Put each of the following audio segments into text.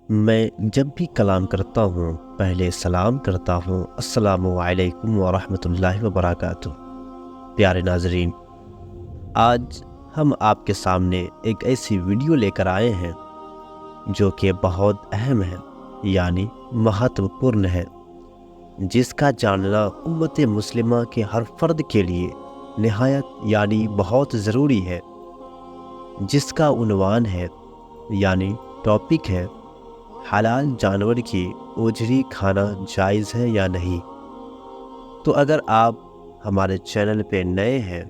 میں جب بھی کلام کرتا ہوں پہلے سلام کرتا ہوں، السلام علیکم ورحمۃ اللہ وبرکاتہ۔ پیارے ناظرین، آج ہم آپ کے سامنے ایک ایسی ویڈیو لے کر آئے ہیں جو کہ بہت اہم ہے، یعنی مہتوپورن ہے، جس کا جاننا امت مسلمہ کے ہر فرد کے لیے نہایت یعنی بہت ضروری ہے، جس کا عنوان ہے یعنی ٹاپک ہے حلال جانور کی اوجری کھانا جائز ہے یا نہیں۔ تو اگر آپ ہمارے چینل پہ نئے ہیں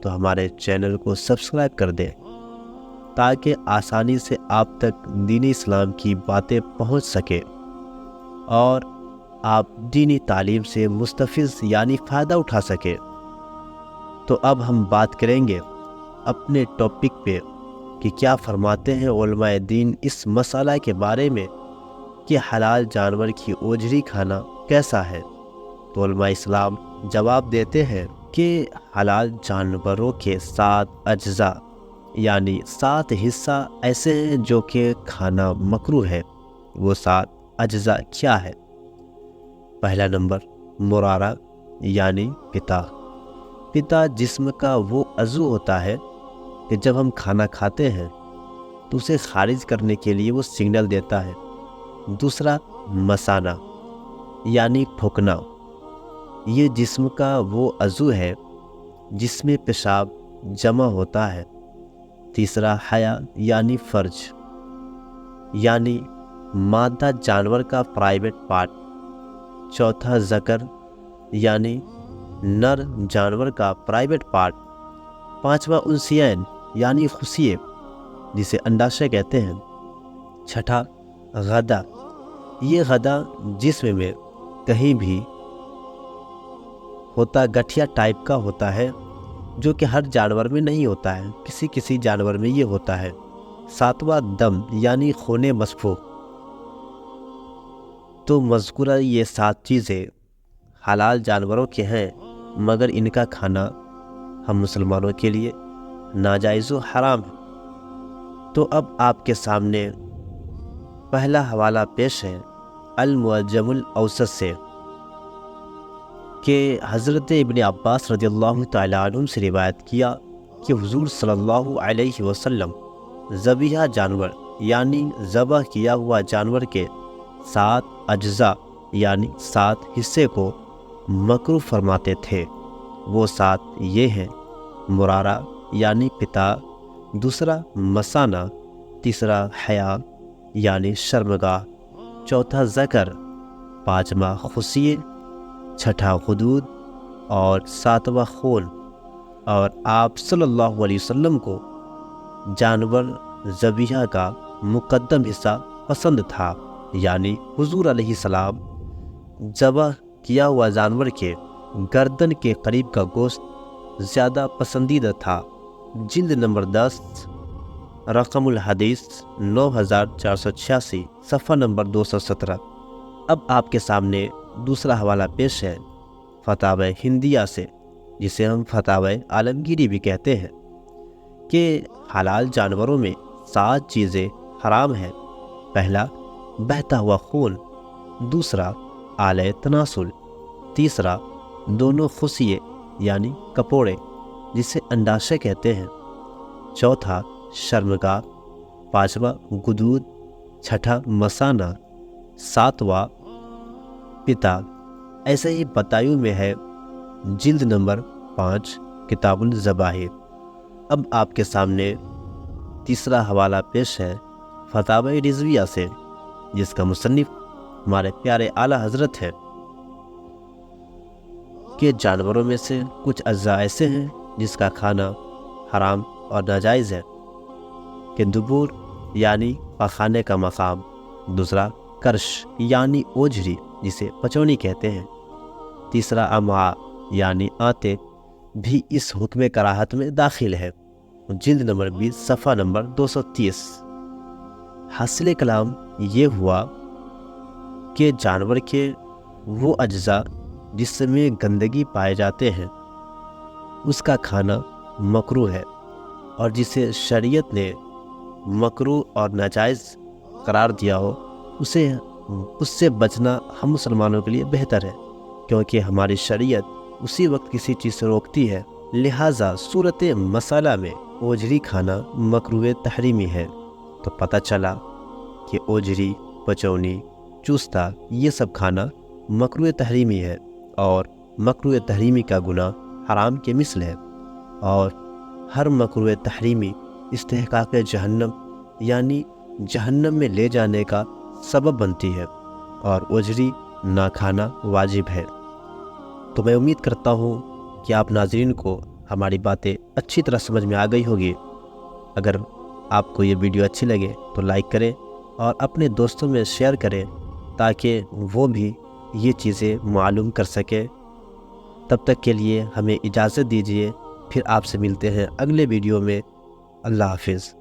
تو ہمارے چینل کو سبسکرائب کر دیں تاکہ آسانی سے آپ تک دین اسلام کی باتیں پہنچ سکے اور آپ دینی تعلیم سے مستفیض یعنی فائدہ اٹھا سکے۔ تو اب ہم بات کریں گے اپنے ٹاپک پہ کہ کیا فرماتے ہیں علماء دین اس مسئلہ کے بارے میں کہ حلال جانور کی اوجری کھانا کیسا ہے۔ تو علماء اسلام جواب دیتے ہیں کہ حلال جانوروں کے 7 اجزاء یعنی 7 حصہ ایسے ہیں جو کہ کھانا مکروہ ہے۔ وہ 7 اجزاء کیا ہے؟ پہلا نمبر مرارہ یعنی پتا۔ پتا جسم کا وہ عضو ہوتا ہے کہ جب ہم کھانا کھاتے ہیں تو اسے خارج کرنے کے لیے وہ سگنل دیتا ہے۔ دوسرا مثانہ یعنی پھونکنا، یہ جسم کا وہ عضو ہے جس میں پیشاب جمع ہوتا ہے۔ تیسرا حیا یعنی فرج، یعنی مادہ جانور کا پرائیویٹ پارٹ۔ چوتھا ذکر یعنی نر جانور کا پرائیویٹ پارٹ۔ پانچواں انثیین یعنی خصیے جسے انڈاشے کہتے ہیں۔ چھٹا غدہ، یہ غدہ جسم میں کہیں بھی ہوتا گٹھیا ٹائپ کا ہوتا ہے جو کہ ہر جانور میں نہیں ہوتا ہے، کسی کسی جانور میں یہ ہوتا ہے۔ ساتواں دم یعنی خون مسفوح۔ تو مذکورہ یہ 7 چیزیں حلال جانوروں کے ہیں، مگر ان کا کھانا ہم مسلمانوں کے لیے ناجائز و حرام ہے۔ تو اب آپ کے سامنے پہلا حوالہ پیش ہے المعجم الاوسط سے کہ حضرت ابن عباس رضی اللہ تعالیٰ عنہ سے روایت کیا کہ حضور صلی اللہ علیہ وسلم ذبیحہ جانور یعنی ذبح کیا ہوا جانور کے 7 اجزاء یعنی 7 حصے کو مکروہ فرماتے تھے۔ وہ 7 یہ ہیں: مرارہ یعنی پتا، دوسرا مثانہ، تیسرا حیا یعنی شرمگاہ، چوتھا ذکر، پانچواں خصیے، چھٹا حدود اور ساتواں خون۔ اور آپ صلی اللہ علیہ وسلم کو جانور ذبیحہ کا مقدم حصہ پسند تھا، یعنی حضور علیہ السلام ذبح کیا ہوا جانور کے گردن کے قریب کا گوشت زیادہ پسندیدہ تھا۔ جلد نمبر 10، رقم الحدیث 9486، صفحہ نمبر 217۔ اب آپ کے سامنے دوسرا حوالہ پیش ہے فتاوی ہندیہ سے، جسے ہم فتاوی عالمگیری بھی کہتے ہیں، کہ حلال جانوروں میں 7 چیزیں حرام ہیں۔ پہلا بہتا ہوا خون، دوسرا آلہ تناسل، تیسرا دونوں خصیے یعنی کپوڑے جسے انڈاشے کہتے ہیں، چوتھا شرمگاہ، پانچواں گدود، چھٹا مثانہ، ساتواں پتا۔ ایسے ہی بتایوں میں ہے جلد نمبر 5، کتاب الذبائح۔ اب آپ کے سامنے تیسرا حوالہ پیش ہے فتاوی رضویہ سے، جس کا مصنف ہمارے پیارے اعلیٰ حضرت ہے، کہ جانوروں میں سے کچھ اجزاء ایسے ہیں جس کا کھانا حرام اور ناجائز ہے، کہ دبور یعنی پخانے کا مقام، دوسرا کرش یعنی اوجری جسے پچونی کہتے ہیں، تیسرا امعاء یعنی آنتے بھی اس حکم کراہت میں داخل ہے۔ جلد نمبر 20، صفحہ نمبر 230۔ حاصل کلام یہ ہوا کہ جانور کے وہ اجزاء جس میں گندگی پائے جاتے ہیں اس کا کھانا مکروہ ہے، اور جسے شریعت نے مکروہ اور ناجائز قرار دیا ہو اس سے بچنا ہم مسلمانوں کے لیے بہتر ہے، کیونکہ ہماری شریعت اسی وقت کسی چیز سے روکتی ہے۔ لہٰذا صورت مسئلہ میں اوجری کھانا مکروہ تحریمی ہے۔ تو پتہ چلا کہ اوجری، پچونی، چوستہ یہ سب کھانا مکروہ تحریمی ہے، اور مکروہ تحریمی کا گناہ حرام کے مثل ہے، اور ہر مکروہ تحریمی استحقاق جہنم یعنی جہنم میں لے جانے کا سبب بنتی ہے، اور اوجری نہ کھانا واجب ہے۔ تو میں امید کرتا ہوں کہ آپ ناظرین کو ہماری باتیں اچھی طرح سمجھ میں آ گئی ہوگی۔ اگر آپ کو یہ ویڈیو اچھی لگے تو لائک کریں اور اپنے دوستوں میں شیئر کریں تاکہ وہ بھی یہ چیزیں معلوم کر سکیں۔ تب تک کے لیے ہمیں اجازت دیجیے، پھر آپ سے ملتے ہیں اگلے ویڈیو میں۔ اللہ حافظ۔